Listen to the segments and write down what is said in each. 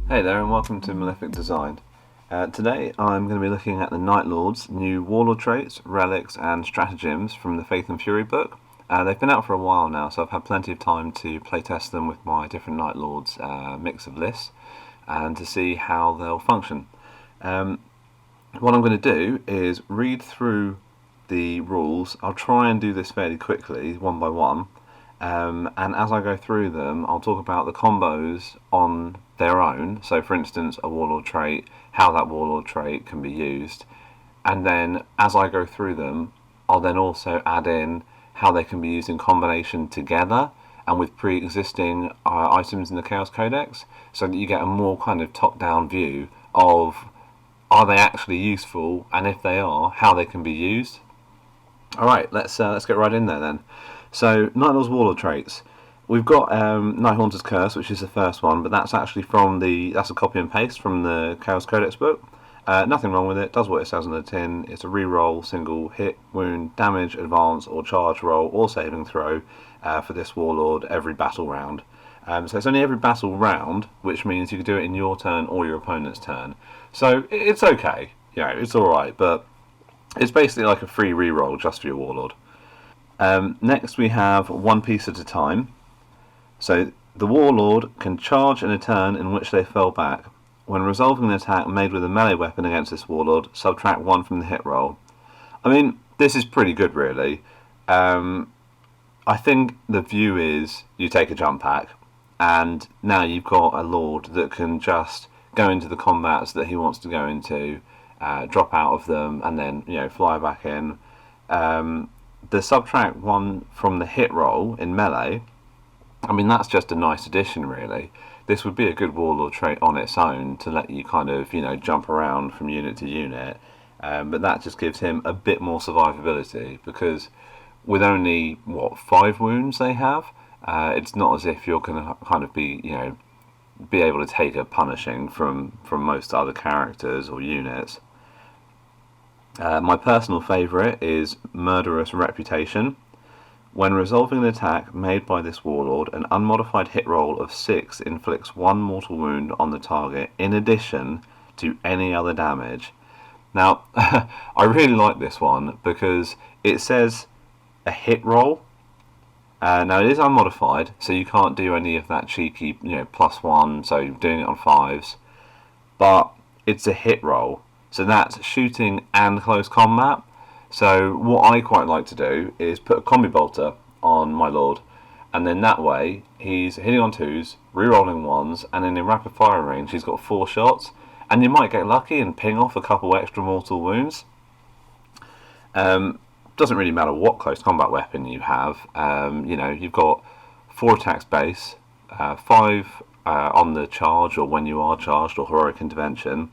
Hey there and welcome to Malefic Design. Today I'm going to be looking at the Night Lord's new Warlord Traits, Relics and Stratagems from the Faith and Fury book. They've been out for a while now, so I've had plenty of time to playtest them with my different Night Lords mix of lists and to see how they'll function. What I'm going to do is read through the rules. I'll try and do this fairly quickly, one by one. And as I go through them, I'll talk about the combos on their own. So, for instance, a Warlord trait, how that Warlord trait can be used. And then, as I go through them, I'll then also add in how they can be used in combination together and with pre-existing items in the Chaos Codex, so that you get a more kind of top-down view of are they actually useful, and if they are, how they can be used. All right, let's get right in there then. So, Night Lord's Warlord Traits. We've got Night Haunter's Curse, which is the first one, but that's actually that's a copy and paste from the Chaos Codex book. Nothing wrong with it, does what it says on the tin. It's a reroll, single, hit, wound, damage, advance, or charge roll, or saving throw for this Warlord every battle round. So it's only every battle round, which means you can do it in your turn or your opponent's turn. So it's okay, it's alright, but it's basically like a free reroll just for your Warlord. Next we have one piece at a time. So the Warlord can charge in a turn in which they fell back. When resolving an attack made with a melee weapon against this Warlord, subtract 1 from the hit roll. I mean, this is pretty good really. I think the view is you take a jump pack and now you've got a Lord that can just go into the combats that he wants to go into, drop out of them and then fly back in. The subtract 1 from the hit roll in melee, I mean, that's just a nice addition really. This would be a good Warlord trait on its own to let you kind of jump around from unit to unit, but that just gives him a bit more survivability, because with only 5 wounds they have, it's not as if you're going to kind of be able to take a punishing from most other characters or units. My personal favourite is Murderous Reputation. When resolving an attack made by this Warlord, an unmodified hit roll of 6 inflicts 1 mortal wound on the target in addition to any other damage. Now, I really like this one because it says a hit roll. Now, it is unmodified, so you can't do any of that cheeky +1, so you're doing it on 5s. But it's a hit roll. So that's shooting and close combat. So what I quite like to do is put a combi bolter on my Lord, and then that way he's hitting on 2s, re-rolling 1s, and then in rapid fire range he's got 4 shots, and you might get lucky and ping off a couple extra mortal wounds. Doesn't really matter what close combat weapon you have. You've got 4 attacks base, 5 on the charge or when you are charged or heroic intervention.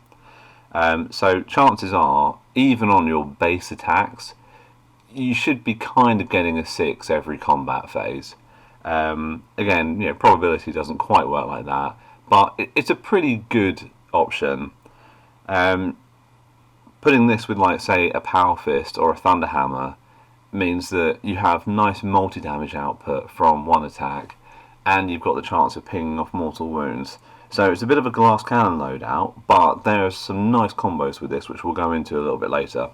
So chances are, even on your base attacks, you should be kind of getting a 6 every combat phase. Again, probability doesn't quite work like that, but it's a pretty good option. Putting this with, like, say, a Power Fist or a Thunder Hammer means that you have nice multi-damage output from one attack, and you've got the chance of pinging off mortal wounds. So it's a bit of a glass cannon loadout, but there's some nice combos with this, which we'll go into a little bit later.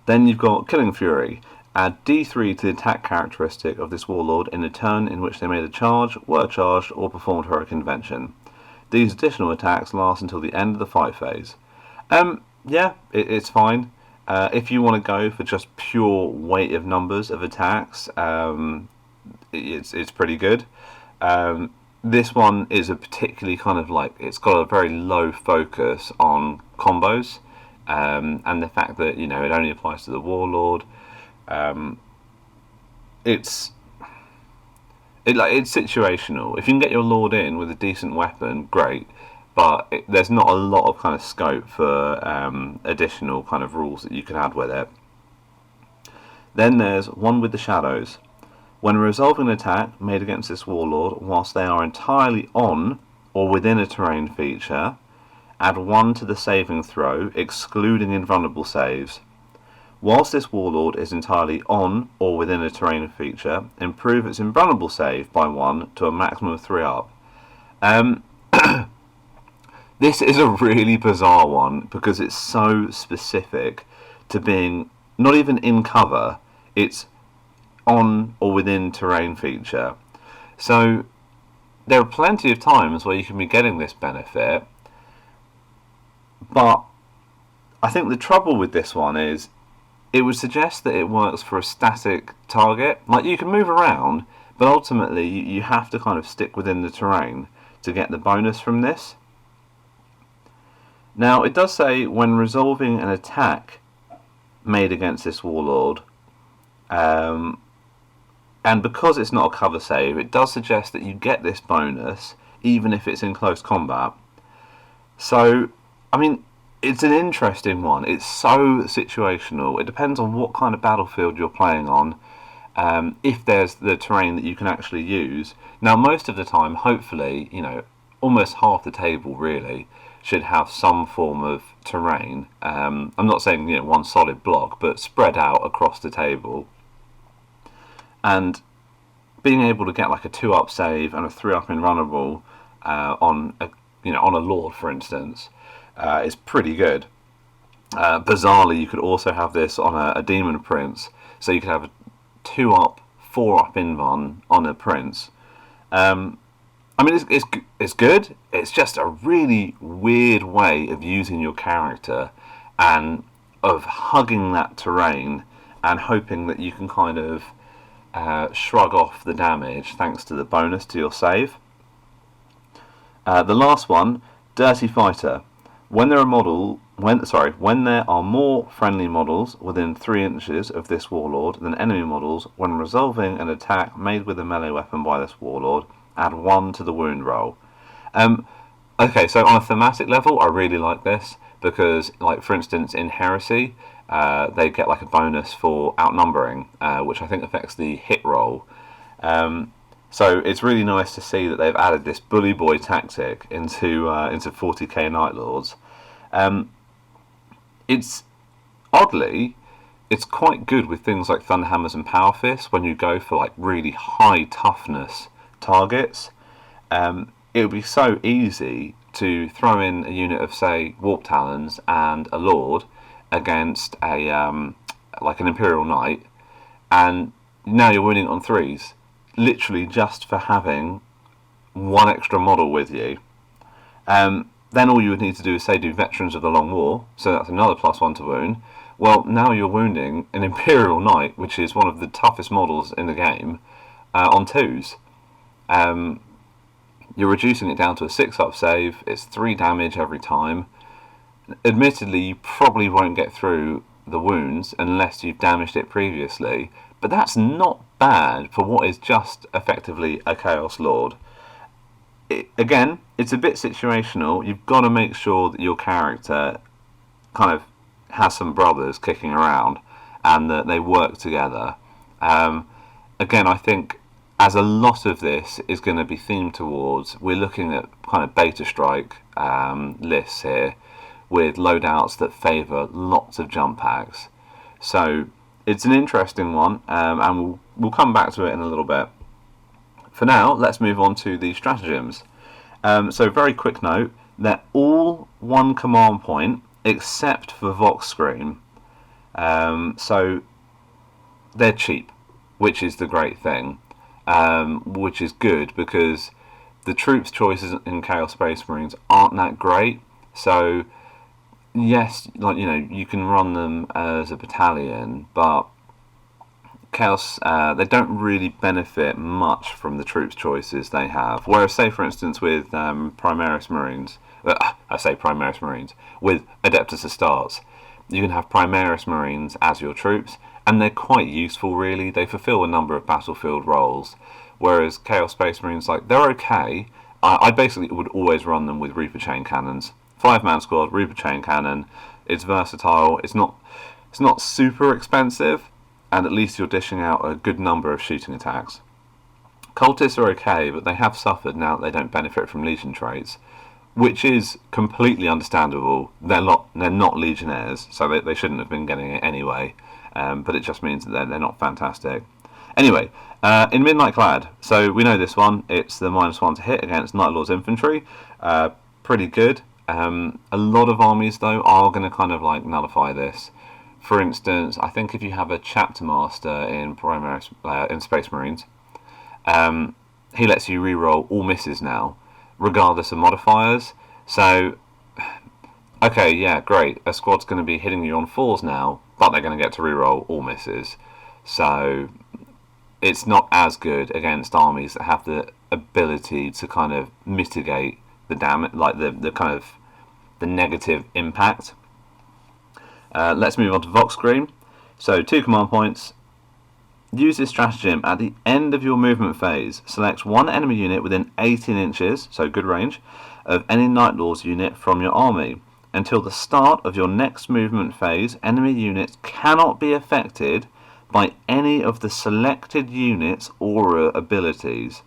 Then you've got Killing Fury. Add D3 to the attack characteristic of this Warlord in a turn in which they made a charge, were charged, or performed heroic intervention. These additional attacks last until the end of the fight phase. It's fine. If you want to go for just pure weight of numbers of attacks, it's pretty good. This one is a particularly kind of it's got a very low focus on combos, and the fact that it only applies to the Warlord. It's situational. If you can get your Lord in with a decent weapon, great, but there's not a lot of kind of scope for additional kind of rules that you can add with it. Then there's One with the Shadows. When resolving an attack made against this Warlord whilst they are entirely on or within a terrain feature, add 1 to the saving throw, excluding invulnerable saves. Whilst this Warlord is entirely on or within a terrain feature, improve its invulnerable save by 1 to a maximum of 3 up. This is a really bizarre one because it's so specific to being not even in cover, it's on or within terrain feature. So there are plenty of times where you can be getting this benefit, but I think the trouble with this one is it would suggest that it works for a static target. Like, you can move around, but ultimately you have to kind of stick within the terrain to get the bonus from this. Now, it does say when resolving an attack made against this Warlord, and because it's not a cover save, it does suggest that you get this bonus even if it's in close combat. So, I mean, it's an interesting one. It's so situational. It depends on what kind of battlefield you're playing on, if there's the terrain that you can actually use. Now, most of the time, hopefully, almost half the table really should have some form of terrain. I'm not saying one solid block, but spread out across the table. And being able to get like a 2-up save and a 3-up invulnerable on a Lord, for instance, is pretty good. Bizarrely, you could also have this on a Demon Prince, so you could have a 2-up, 4-up invuln on a Prince. I mean, it's good. It's just a really weird way of using your character and of hugging that terrain and hoping that you can kind of shrug off the damage thanks to the bonus to your save. The last one, Dirty Fighter. When there are more friendly models within 3 inches of this Warlord than enemy models, when resolving an attack made with a melee weapon by this Warlord, add 1 to the wound roll. Okay, so on a thematic level, I really like this because, like, for instance, in Heresy, they get like a bonus for outnumbering, which I think affects the hit roll. So it's really nice to see that they've added this bully boy tactic into 40k Night Lords. It's quite good with things like Thunderhammers and Power Fists when you go for like really high toughness targets. It would be so easy to throw in a unit of, say, Warp Talons and a Lord against like an Imperial Knight, and now you're winning on 3s, literally just for having 1 extra model with you. Then all you would need to do is, say, do Veterans of the Long War, so that's another +1 to wound. Well, now you're wounding an Imperial Knight, which is one of the toughest models in the game, on 2s. You're reducing it down to a 6-up save. It's 3 damage every time. Admittedly, you probably won't get through the wounds unless you've damaged it previously, but that's not bad for what is just effectively a Chaos Lord. Again, it's a bit situational. You've got to make sure that your character kind of has some brothers kicking around and that they work together. Again, I think as a lot of this is going to be themed towards, we're looking at kind of beta strike lists here with loadouts that favour lots of jump packs. So it's an interesting one, and we'll come back to it in a little bit. For now, let's move on to the stratagems. So very quick note, they're all 1 command point except for Vox Scream. So they're cheap, which is the great thing. Which is good because the troops choices in Chaos Space Marines aren't that great. So yes, like, you can run them as a battalion, but Chaos, they don't really benefit much from the troops choices they have. Whereas, say for instance with Primaris Marines, I say Primaris Marines, with Adeptus Astartes, you can have Primaris Marines as your troops, and they're quite useful really. They fulfill a number of battlefield roles, whereas Chaos Space Marines, like, they're okay. I basically would always run them with Reaper Chain Cannons. 5-man squad, Reaper Chain Cannon. It's versatile. It's not super expensive, and at least you're dishing out a good number of shooting attacks. Cultists are okay, but they have suffered now that they don't benefit from Legion traits, which is completely understandable. They're not Legionnaires, so they shouldn't have been getting it anyway. But it just means that they're not fantastic. Anyway, in Midnight Clad, so we know this one, it's the -1 to hit against Night Lord's infantry. Pretty good. A lot of armies, though, are going to kind of like nullify this. For instance, I think if you have a Chapter Master in in Space Marines, he lets you reroll all misses now, regardless of modifiers. So, okay, yeah, great. A squad's going to be hitting you on 4s now, but they're going to get to reroll all misses. So, it's not as good against armies that have the ability to kind of mitigate the damage, like the kind of the negative impact. Let's move on to Vox Screen. So 2 command points. Use this stratagem at the end of your movement phase. Select one enemy unit within 18 inches, so good range, of any Night Lord's unit from your army. Until the start of your next movement phase, enemy units cannot be affected by any of the selected units' aura abilities.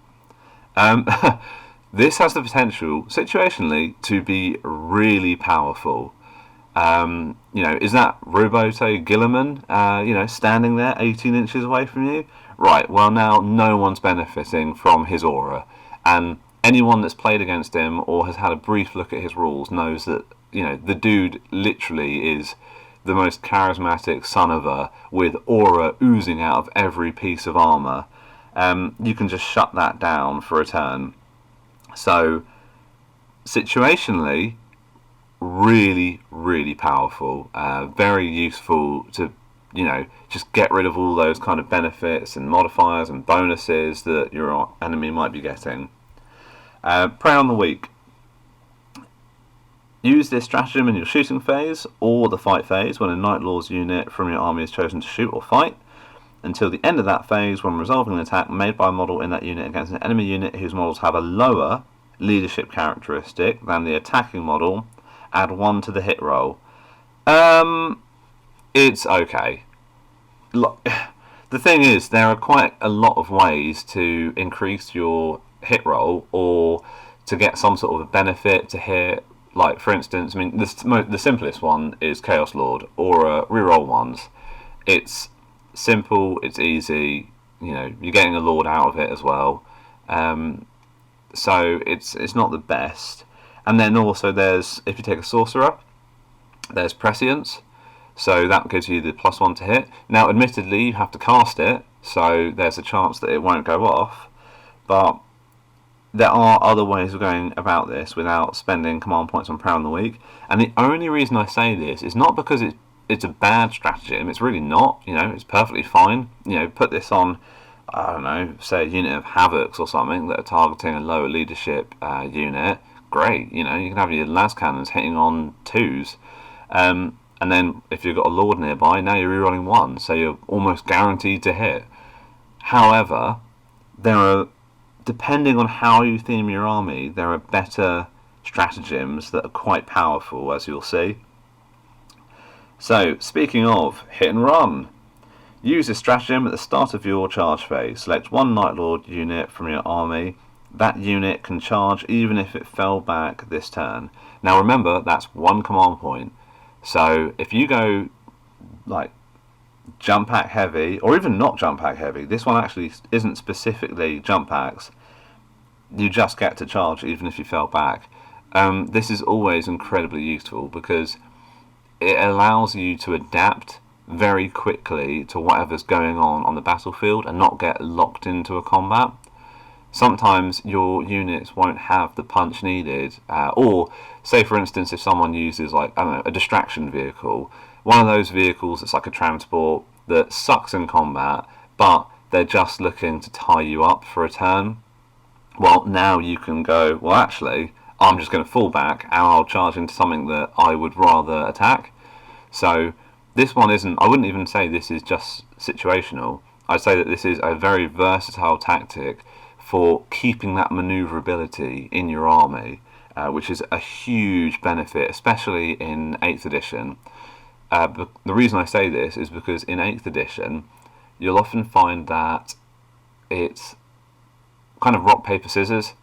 This has the potential, situationally, to be really powerful. Is that Robote Gilliman, standing there 18 inches away from you? Right, well now no one's benefiting from his aura. And anyone that's played against him or has had a brief look at his rules knows that, the dude literally is the most charismatic son of a, with aura oozing out of every piece of armor. You can just shut that down for a turn. So, situationally, really, really powerful. Very useful to, just get rid of all those kind of benefits and modifiers and bonuses that your enemy might be getting. Prey on the Weak. Use this stratagem in your shooting phase or the fight phase when a Night Lord's unit from your army is chosen to shoot or fight, until the end of that phase when resolving an attack made by a model in that unit against an enemy unit whose models have a lower leadership characteristic than the attacking model. Add 1 to the hit roll. It's okay. The thing is, there are quite a lot of ways to increase your hit roll or to get some sort of a benefit to hit. Like, for instance, the simplest one is Chaos Lord or reroll ones. It's simple, it's easy. You're getting a Lord out of it as well. So it's not the best. And then also there's, if you take a Sorcerer, there's Prescience. So that gives you the +1 to hit. Now, admittedly, you have to cast it, so there's a chance that it won't go off. But there are other ways of going about this without spending command points on Prey on the Weak. And the only reason I say this is not because it's a bad stratagem. It's really not. It's perfectly fine. Put this on, I don't know, say a unit of Havocs or something that are targeting a lower leadership unit. Great. You can have your las cannons hitting on 2s. And then if you've got a Lord nearby, now you're rerolling 1, so you're almost guaranteed to hit. However, depending on how you theme your army, there are better stratagems that are quite powerful, as you'll see. So, speaking of hit and run, use this stratagem at the start of your charge phase. Select one Night Lord unit from your army. That unit can charge even if it fell back this turn. Now remember, that's 1 command point. So if you go like jump pack heavy, or even not jump pack heavy, this one actually isn't specifically jump packs, you just get to charge even if you fell back. This is always incredibly useful because it allows you to adapt very quickly to whatever's going on the battlefield and not get locked into a combat. Sometimes your units won't have the punch needed, or say for instance if someone uses a distraction vehicle, one of those vehicles that's like a transport that sucks in combat but they're just looking to tie you up for a turn. Well, now you can go, well actually I'm just going to fall back and I'll charge into something that I would rather attack. So this one I wouldn't even say this is just situational. I'd say that this is a very versatile tactic for keeping that maneuverability in your army, which is a huge benefit, especially in 8th edition. But the reason I say this is because in 8th edition, you'll often find that it's kind of rock, paper, scissors.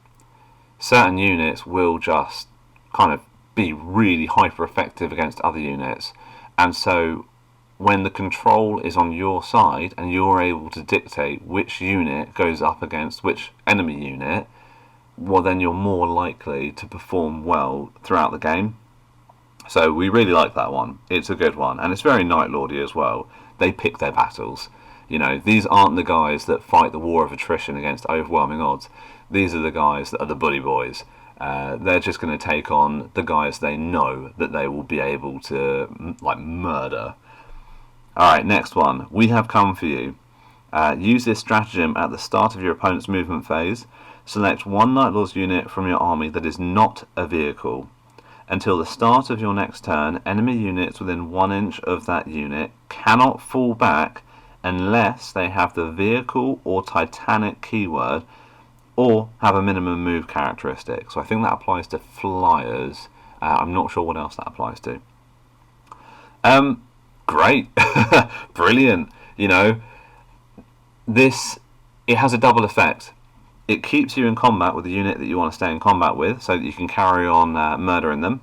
Certain units will just kind of be really hyper effective against other units, and so when the control is on your side and you're able to dictate which unit goes up against which enemy unit, well, then you're more likely to perform well throughout the game. So we really like that one. It's a good one, and it's very Night Lordy as well. They pick their battles. You know, these aren't the guys that fight the war of attrition against overwhelming odds. These are the guys that are the bully boys. They're just going to take on the guys they know that they will be able to murder. Alright, next one. We have come for you. Use this stratagem at the start of your opponent's movement phase. Select one Night Lord's unit from your army that is not a vehicle. Until the start of your next turn, enemy units within 1 inch of that unit cannot fall back unless they have the vehicle or Titanic keyword or have a minimum move characteristic. So I think that applies to flyers. I'm not sure what else that applies to. Great. Brilliant. You know, it has a double effect. It keeps you in combat with the unit that you want to stay in combat with, so that you can carry on murdering them.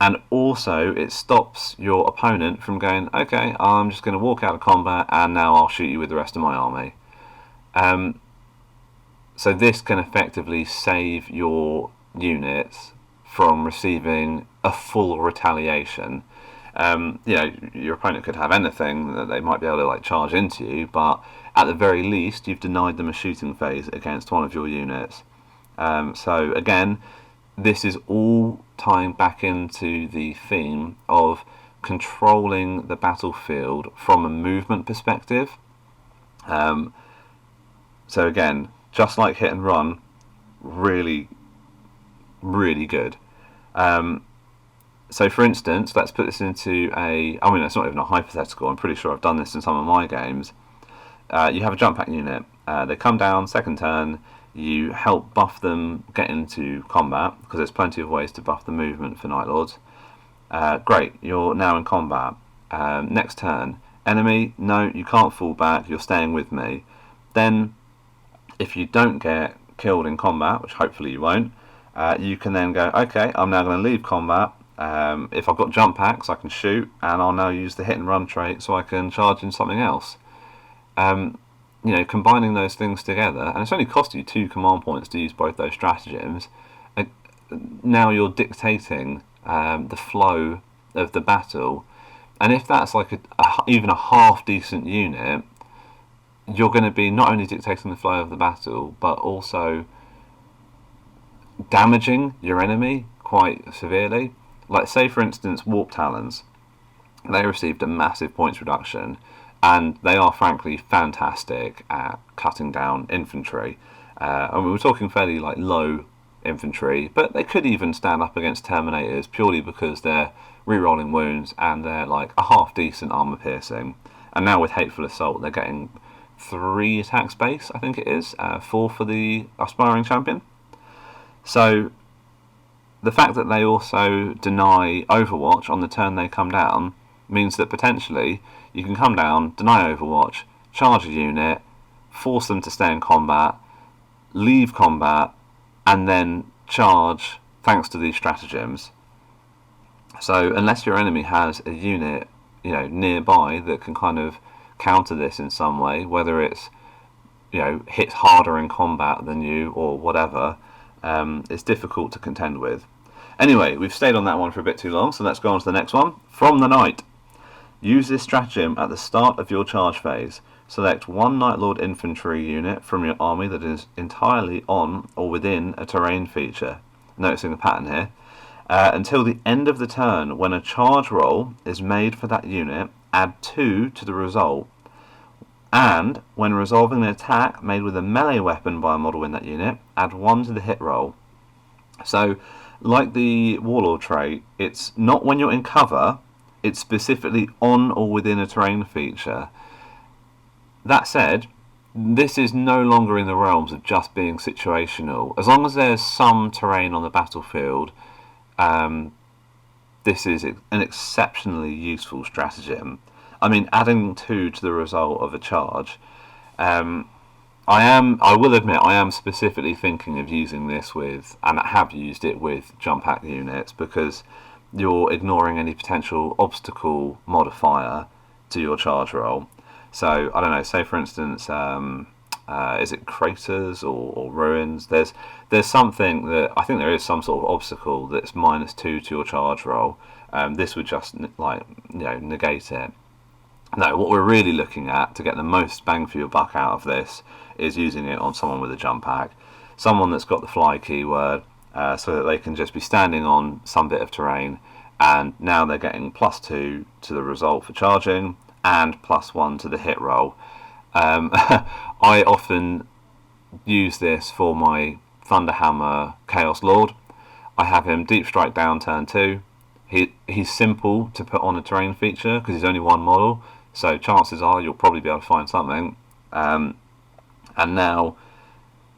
And also, it stops your opponent from going, okay, I'm just going to walk out of combat and now I'll shoot you with the rest of my army. So this can effectively save your units from receiving a full retaliation. You know, your opponent could have anything that they might be able to charge into you, but at the very least you've denied them a shooting phase against one of your units. So again, this is all tying back into the theme of controlling the battlefield from a movement perspective. So again, just like hit and run, really, really good. So for instance, let's put this into it's not even a hypothetical, I'm pretty sure I've done this in some of my games. You have a jump pack unit, they come down, second turn, you help buff them get into combat, because there's plenty of ways to buff the movement for Night Lords. Great, you're now in combat. Next turn, enemy, no, you can't fall back, you're staying with me. Then, if you don't get killed in combat, which hopefully you won't, you can then go, okay, I'm now going to leave combat. If I've got jump packs, I can shoot, and I'll now use the hit and run trait so I can charge in something else. You know, combining those things together, and it's only cost you 2 command points to use both those stratagems. Now you're dictating the flow of the battle, and if that's like even a half decent unit, you're going to be not only dictating the flow of the battle, but also damaging your enemy quite severely. Like, say for instance, Warp Talons, they received a massive points reduction, and they are frankly fantastic at cutting down infantry. And we were talking fairly low infantry, but they could even stand up against Terminators purely because they're re-rolling wounds and they're like a half decent armor piercing. And now with Hateful Assault, they're getting 3 attack space, I think it is, 4 for the aspiring champion. So the fact that they also deny Overwatch on the turn they come down means that potentially you can come down, deny Overwatch, charge a unit, force them to stay in combat, leave combat, and then charge thanks to these stratagems. So unless your enemy has a unit, you know, nearby that can kind of counter this in some way, whether it's, you know, hits harder in combat than you or whatever, it's difficult to contend with. Anyway, we've stayed on that one for a bit too long, so let's go on to the next one. From the Night. Use this stratagem at the start of your charge phase. Select one Night Lord infantry unit from your army that is entirely on or within a terrain feature. Noticing the pattern here. Until the end of the turn, when a charge roll is made for that unit, add 2 to the result. And when resolving an attack made with a melee weapon by a model in that unit, add 1 to the hit roll. So, like the Warlord trait, it's not when you're in cover, it's specifically on or within a terrain feature. That said, this is no longer in the realms of just being situational. As long as there's some terrain on the battlefield, this is an exceptionally useful stratagem. I mean, adding 2 to the result of a charge. I will admit, I am specifically thinking of using this with, and I have used it with, jump pack units, because you're ignoring any potential obstacle modifier to your charge roll. So I don't know. Say for instance, is it craters or ruins? There's something that I think there is some sort of obstacle that's -2 to your charge roll. This would just negate it. No, what we're really looking at to get the most bang for your buck out of this is using it on someone with a jump pack, someone that's got the fly keyword, so that they can just be standing on some bit of terrain, and now they're getting +2 to the result for charging and +1 to the hit roll. I often use this for my Thunderhammer Chaos Lord. I have him deep strike down turn 2. He's simple to put on a terrain feature because he's only one model, so chances are you'll probably be able to find something. And now,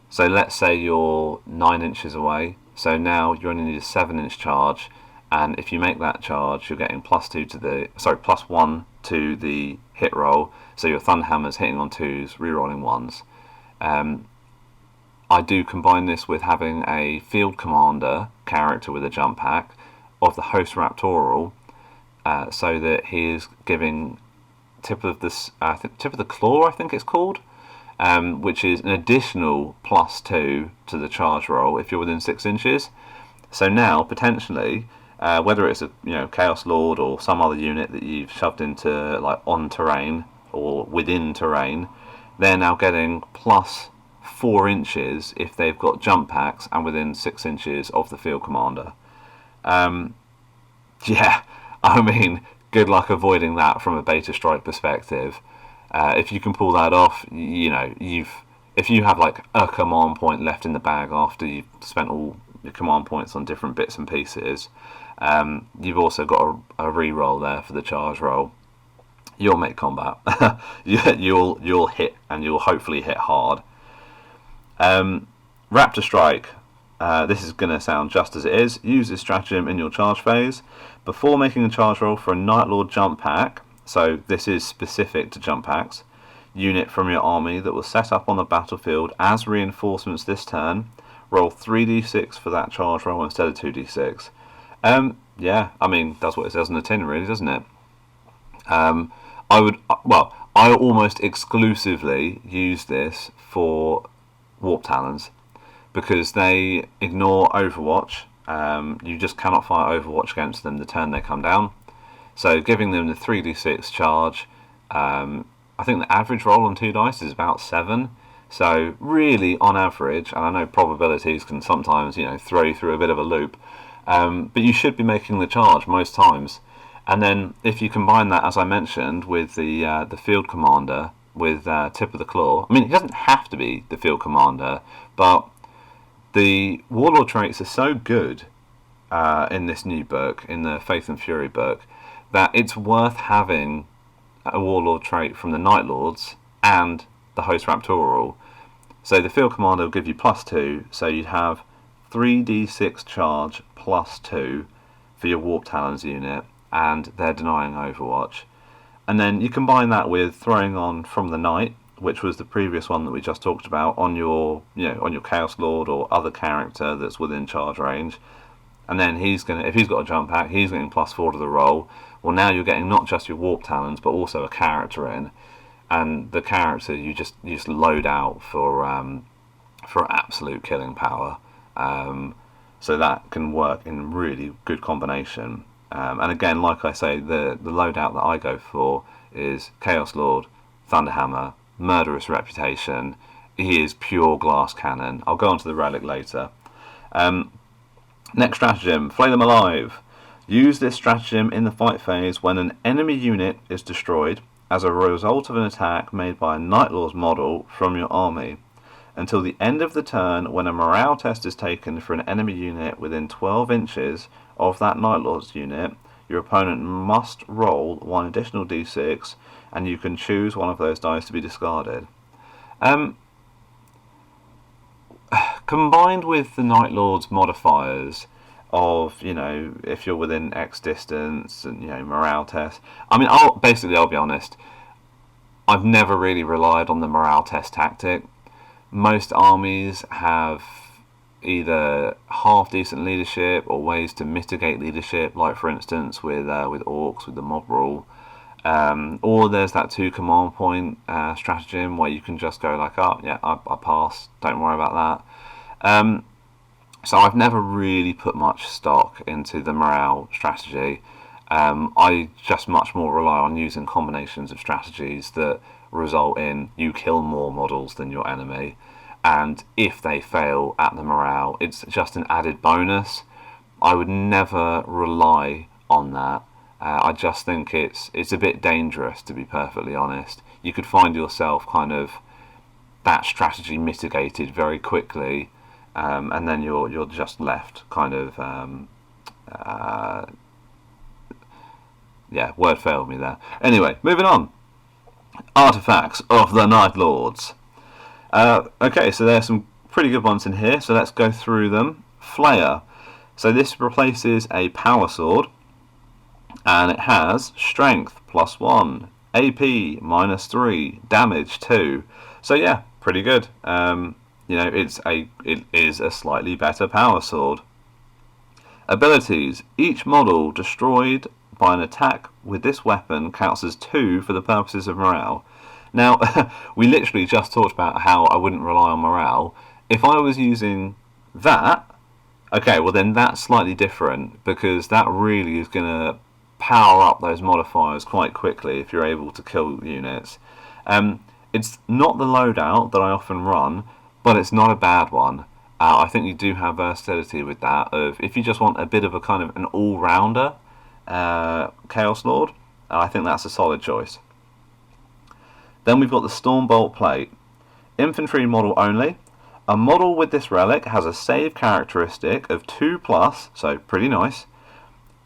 so let's say you're 9 inches away, so now you only need a 7-inch charge, and if you make that charge, you're getting +1 to the hit roll, so your Thunderhammer's hitting on 2s, rerolling 1s. I do combine this with having a field commander character with a jump pack of the host Raptorial, so that he is giving tip of the claw, I think it's called, which is an additional +2 to the charge roll if you're within 6 inches. So now potentially, whether it's a Chaos Lord or some other unit that you've shoved into like on terrain or within terrain, they're now getting +4 inches if they've got jump packs and within 6 inches of the field commander. Yeah, I mean, good luck avoiding that from a beta strike perspective. If you can pull that off, if you have like a command point left in the bag after you've spent all your command points on different bits and pieces, you've also got a re-roll there for the charge roll. You'll make combat. You'll hit, and you'll hopefully hit hard. Raptor Strike. This is going to sound just as it is. Use this stratagem in your charge phase. Before making a charge roll for a Night Lord jump pack, so this is specific to jump packs, unit from your army that was set up on the battlefield as reinforcements this turn, roll 3d6 for that charge roll instead of 2d6. Yeah, I mean, that's what it says on the tin, really, doesn't it? I almost exclusively use this for Warp Talons, because they ignore Overwatch. You just cannot fire Overwatch against them the turn they come down. So giving them the 3d6 charge, I think the average roll on 2 dice is about 7. So really, on average, and I know probabilities can sometimes throw you through a bit of a loop, but you should be making the charge most times. And then if you combine that, as I mentioned, with the field commander with tip of the claw. I mean, it doesn't have to be the field commander, but the Warlord Traits are so good in this new book, in the Faith and Fury book, that it's worth having a Warlord trait from the Night Lords and the Host Raptorial. So the field commander will give you +2, so you'd have 3d6 charge +2 for your Warp Talons unit, and they're denying Overwatch. And then you combine that with throwing on From the Night, which was the previous one that we just talked about, on your Chaos Lord or other character that's within charge range. And then if he's got a jump pack, he's getting +4 to the roll. Well, now you're getting not just your Warp Talons, but also a character in, and the character you just load out for absolute killing power. So that can work in really good combination. And again, like I say, the loadout that I go for is Chaos Lord, Thunderhammer, Murderous Reputation. He is pure glass cannon. I'll go on to the relic later. Next stratagem, Flay Them Alive. Use this stratagem in the fight phase when an enemy unit is destroyed as a result of an attack made by a Night Lord's model from your army. Until the end of the turn, when a morale test is taken for an enemy unit within 12 inches of that Night Lord's unit, your opponent must roll 1 additional d6, and you can choose one of those dice to be discarded. Combined with the Night Lord's modifiers of, if you're within X distance and, morale test. I mean, I'll be honest, I've never really relied on the morale test tactic. Most armies have either half decent leadership or ways to mitigate leadership, like for instance with orcs with the mob rule. Or there's that 2 command point stratagem where you can just go like, oh yeah, I pass, don't worry about that. So I've never really put much stock into the morale strategy. I just much more rely on using combinations of strategies that result in you kill more models than your enemy, and if they fail at the morale, it's just an added bonus. I would never rely on that. I just think it's a bit dangerous, to be perfectly honest. You could find yourself kind of that strategy mitigated very quickly, and then you're just left kind of yeah, word failed me there. Anyway, moving on. Artifacts of the Night Lords. Okay, so there's some pretty good ones in here, so let's go through them. Flayer. So this replaces a power sword, and it has strength +1, AP -3, damage 2. So yeah, pretty good. You know, it is a slightly better power sword. Abilities. Each model destroyed by an attack with this weapon counts as 2 for the purposes of morale. Now, we literally just talked about how I wouldn't rely on morale. If I was using that, okay, well then that's slightly different, because that really is going to power up those modifiers quite quickly if you're able to kill units. It's not the loadout that I often run, but it's not a bad one. I think you do have versatility with that. If you just want a bit of a kind of an all-rounder Chaos Lord, I think that's a solid choice. Then we've got the Stormbolt Plate. Infantry model only. A model with this relic has a save characteristic of 2+, so pretty nice.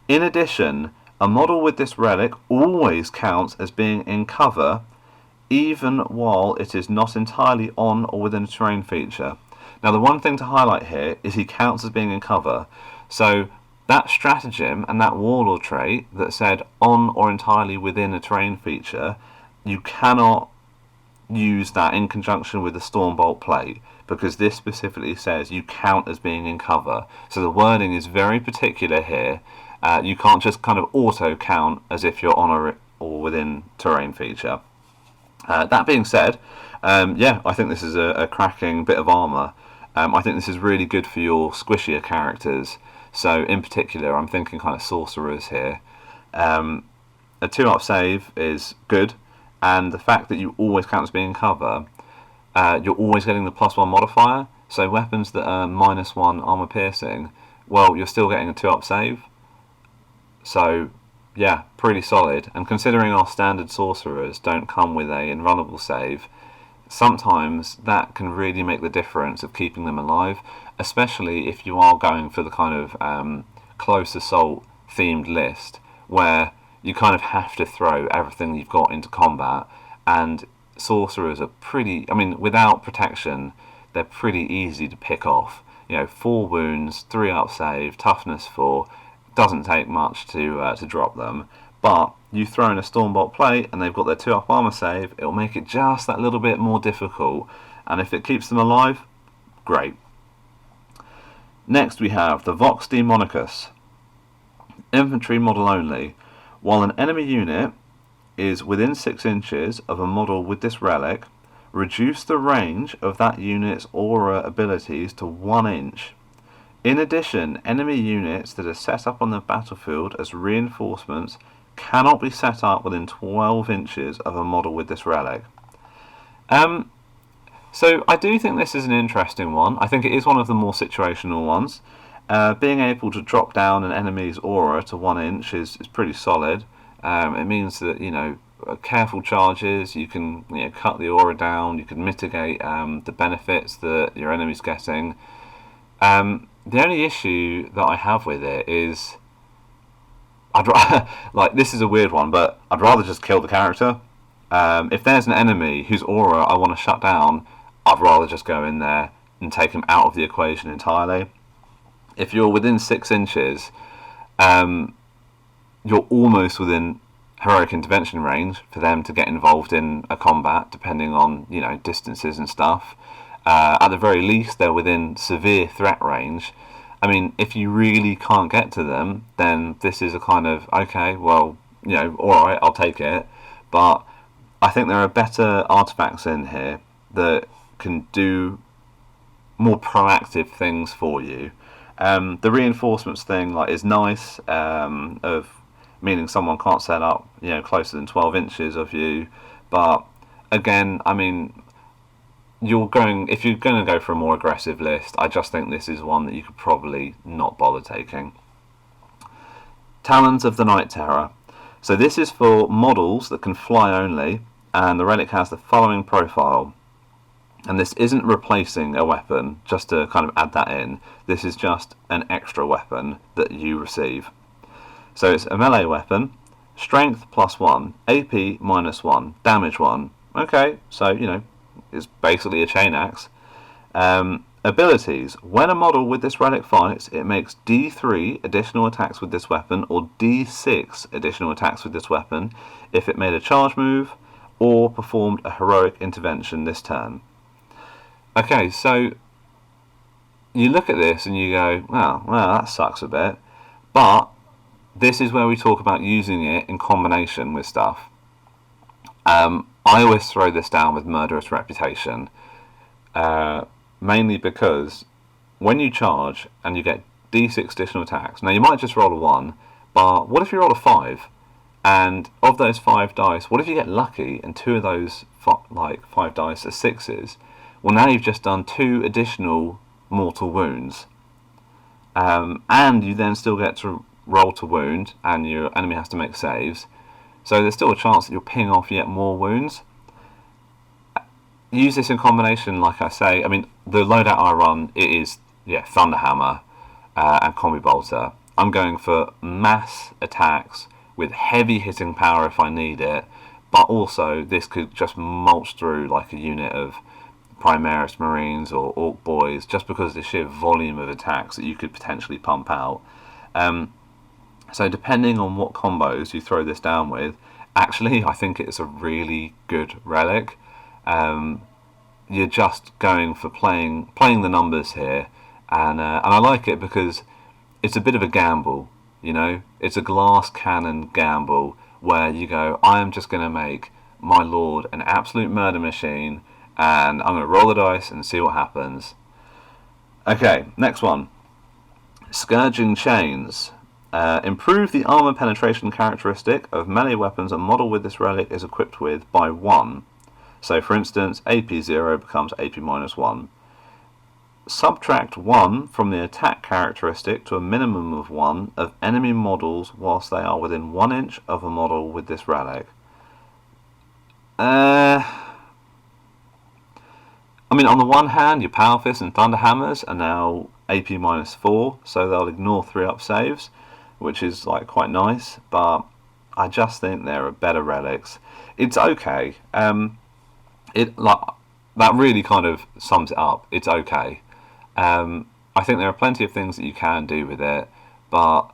In addition, a model with this relic always counts as being in cover, even while it is not entirely on or within a terrain feature. Now, the one thing to highlight here is he counts as being in cover. So that stratagem and that Warlord trait that said on or entirely within a terrain feature, you cannot use that in conjunction with the Stormbolt Plate, because this specifically says you count as being in cover. So the wording is very particular here. You can't just kind of auto count as if you're on or within terrain feature. That being said, yeah, I think this is a cracking bit of armour. I think this is really good for your squishier characters. So in particular, I'm thinking kind of sorcerers here. A 2-up save is good, and the fact that you always count as being in cover, you're always getting the +1 modifier. So weapons that are -1 armor piercing, well, you're still getting a 2-up save. So yeah, pretty solid. And considering our standard sorcerers don't come with a invulnerable save, sometimes that can really make the difference of keeping them alive, especially if you are going for the kind of close assault themed list where you kind of have to throw everything you've got into combat. And sorcerers are pretty, I mean, without protection, they're pretty easy to pick off. You know, 4 wounds, 3-up save, toughness 4, doesn't take much to drop them. But you throw in a Stormbolt Plate and they've got their 2-up armor save, it'll make it just that little bit more difficult. And if it keeps them alive, great. Next we have the Vox Demonicus. Infantry model only. While an enemy unit is within 6 inches of a model with this relic, reduce the range of that unit's aura abilities to 1 inch. In addition, enemy units that are set up on the battlefield as reinforcements cannot be set up within 12 inches of a model with this relic. So I do think this is an interesting one. I think it is one of the more situational ones. Being able to drop down an enemy's aura to 1 inch is pretty solid. It means that, you know, careful charges, you can, you know, cut the aura down, you can mitigate the benefits that your enemy's getting. The only issue that I have with it is, like, this is a weird one, but I'd rather just kill the character. If there's an enemy whose aura I want to shut down, I'd rather just go in there and take him out of the equation entirely. If you're within 6 inches, you're almost within heroic intervention range for them to get involved in a combat, depending on, you know, distances and stuff. At the very least, they're within severe threat range. I mean, if you really can't get to them, then this is a kind of, okay, well, alright, I'll take it. But I think there are better artifacts in here that can do more proactive things for you. The reinforcements thing is nice, of meaning someone can't set up closer than 12 inches of you. But again, I mean, if you're going to go for a more aggressive list, I just think this is one that you could probably not bother taking. Talons of the Night Terror. So this is for models that can fly only, and the relic has the following profile. And this isn't replacing a weapon, just to kind of add that in. This is just an extra weapon that you receive. So it's a melee weapon, strength +1, AP -1, damage 1. Okay, so, it's basically a chain axe. Abilities. When a model with this relic fights, it makes D3 additional attacks with this weapon, or D6 additional attacks with this weapon, if it made a charge move, or performed a heroic intervention this turn. Okay, so you look at this and you go, well, that sucks a bit. But this is where we talk about using it in combination with stuff. I always throw this down with Murderous Reputation, mainly because when you charge and you get D6 additional attacks, now you might just roll a 1, but what if you roll a 5? And of those 5 dice, what if you get lucky and 2 of those 5 dice are 6s? Well, now you've just done 2 additional mortal wounds, and you then still get to roll to wound, and your enemy has to make saves. So there's still a chance that you'll ping off yet more wounds. Use this in combination, like I say. I mean, the loadout I run, it is Thunderhammer and Combi Bolter. I'm going for mass attacks with heavy hitting power if I need it, but also this could just mulch through like a unit of Primaris Marines or Orc Boys, just because of the sheer volume of attacks that you could potentially pump out. So depending on what combos you throw this down with, actually I think it's a really good relic. You're just going for playing the numbers here, and I like it because it's a bit of a gamble. It's a glass cannon gamble where you go, I am just going to make my lord an absolute murder machine, and I'm going to roll the dice and see what happens. Okay, next one. Scourging Chains. Improve the armor penetration characteristic of melee weapons a model with this relic is equipped with by 1. So for instance, AP 0 becomes AP -1. Subtract 1 from the attack characteristic to a minimum of 1 of enemy models whilst they are within 1 inch of a model with this relic. I mean, on the one hand, your Power Fists and Thunderhammers are now AP -4, so they'll ignore 3-up saves, which is quite nice, but I just think there are better relics. It's okay. That really kind of sums it up. It's okay. I think there are plenty of things that you can do with it, but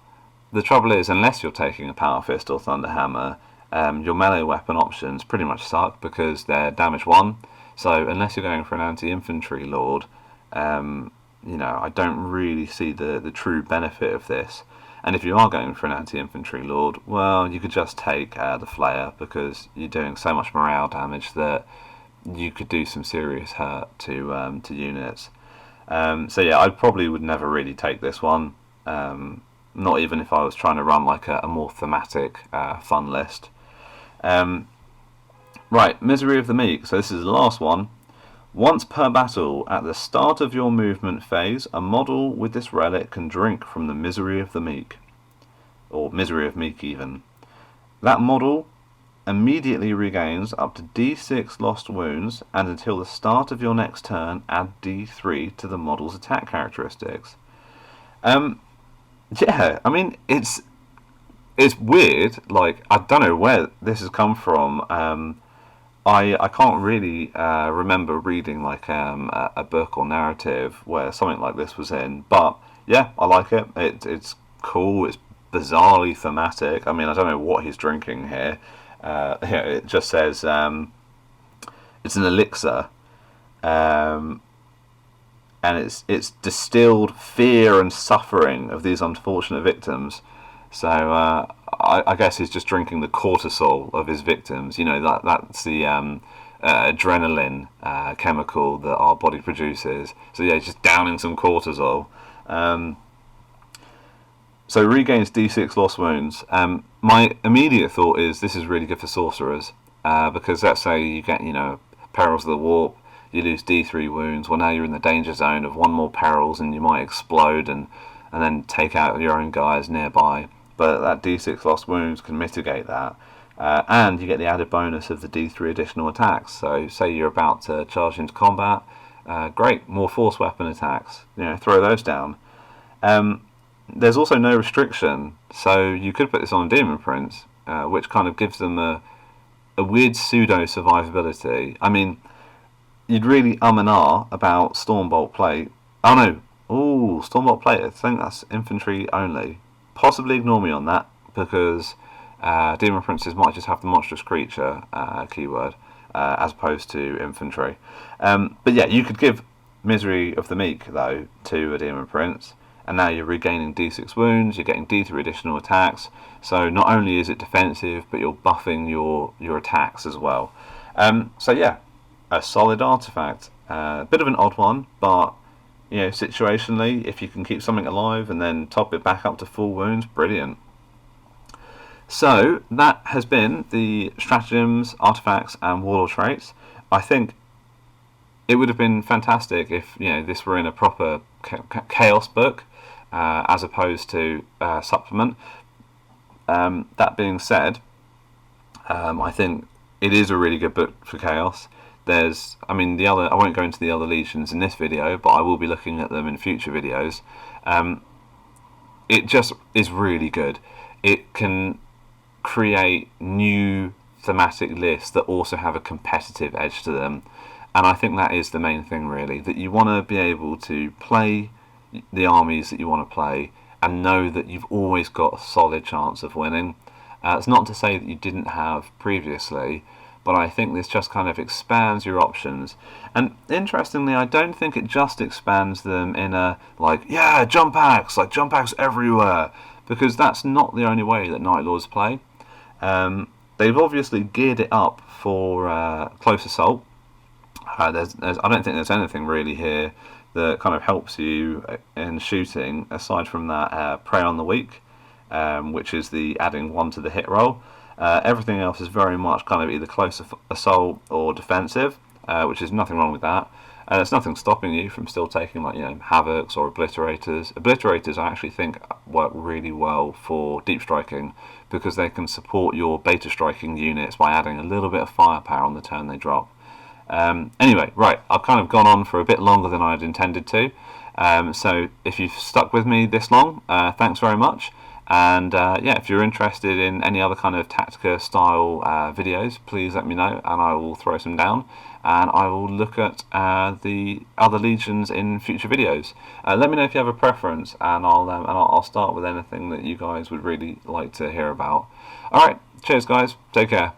the trouble is, unless you're taking a Power Fist or Thunderhammer, your melee weapon options pretty much suck because they're damage 1. So unless you're going for an anti-infantry lord, I don't really see the true benefit of this. And if you are going for an anti-infantry lord, well, you could just take the Flayer, because you're doing so much morale damage that you could do some serious hurt to units. So yeah, I probably would never really take this one. Not even if I was trying to run a more thematic fun list. Right, Misery of the Meek. So this is the last one. Once per battle, at the start of your movement phase, a model with this relic can drink from the Misery of the Meek. Or Misery of Meek even. That model immediately regains up to D6 lost wounds, and until the start of your next turn, add D3 to the model's attack characteristics. Yeah, I mean, it's weird. I don't know where this has come from. I can't really remember reading a book or narrative where something like this was in, but yeah, I like it. It's cool. It's bizarrely thematic. I mean, I don't know what he's drinking here. It just says it's an elixir, and it's distilled fear and suffering of these unfortunate victims. So I guess he's just drinking the cortisol of his victims. You know, that's the adrenaline chemical that our body produces. So yeah, he's just downing some cortisol. So regains D6 lost wounds. My immediate thought is this is really good for sorcerers, because let's say you get, perils of the warp, you lose D3 wounds. Well, now you're in the danger zone of one more perils, and you might explode and then take out your own guys nearby. But that D6 lost wounds can mitigate that, and you get the added bonus of the D3 additional attacks. So say you're about to charge into combat, great, more force weapon attacks. Throw those down. There's also no restriction, so you could put this on a Demon Prince, which kind of gives them a weird pseudo survivability. I mean, you'd really and ah about Stormbolt Plate. Oh no, Stormbolt Plate, I think that's infantry only. Possibly ignore me on that, because Demon Princes might just have the monstrous creature keyword, as opposed to infantry. But yeah, you could give Misery of the Meek, though, to a Demon Prince, and now you're regaining D6 wounds, you're getting D3 additional attacks, so not only is it defensive, but you're buffing your attacks as well. So yeah, a solid artifact. A bit of an odd one, but situationally, if you can keep something alive and then top it back up to full wounds, brilliant. So that has been the stratagems, artifacts, and warlord traits. I think it would have been fantastic if this were in a proper chaos book, as opposed to supplement. That being said, I think it is a really good book for chaos. I won't go into the other legions in this video, but I will be looking at them in future videos. It just is really good. It can create new thematic lists that also have a competitive edge to them, and I think that is the main thing, really, that you want to be able to play the armies that you want to play and know that you've always got a solid chance of winning. It's not to say that you didn't have previously, but I think this just kind of expands your options. And interestingly, I don't think it just expands them in a jump packs everywhere, because that's not the only way that Night Lords play. They've obviously geared it up for close assault. I don't think there's anything really here that kind of helps you in shooting, aside from that Prey on the Weak, which is the adding 1 to the hit roll. Everything else is very much kind of either close assault or defensive, which is nothing wrong with that. There's nothing stopping you from still taking Havocs or Obliterators. Obliterators I actually think work really well for deep striking, because they can support your beta striking units by adding a little bit of firepower on the turn they drop. Anyway, right, I've kind of gone on for a bit longer than I had intended to. So if you've stuck with me this long, thanks very much. And if you're interested in any other kind of Tactica style videos, please let me know, and I will throw some down, and I will look at the other legions in future videos. Let me know if you have a preference, and I'll start with anything that you guys would really like to hear about. All right, cheers guys, take care.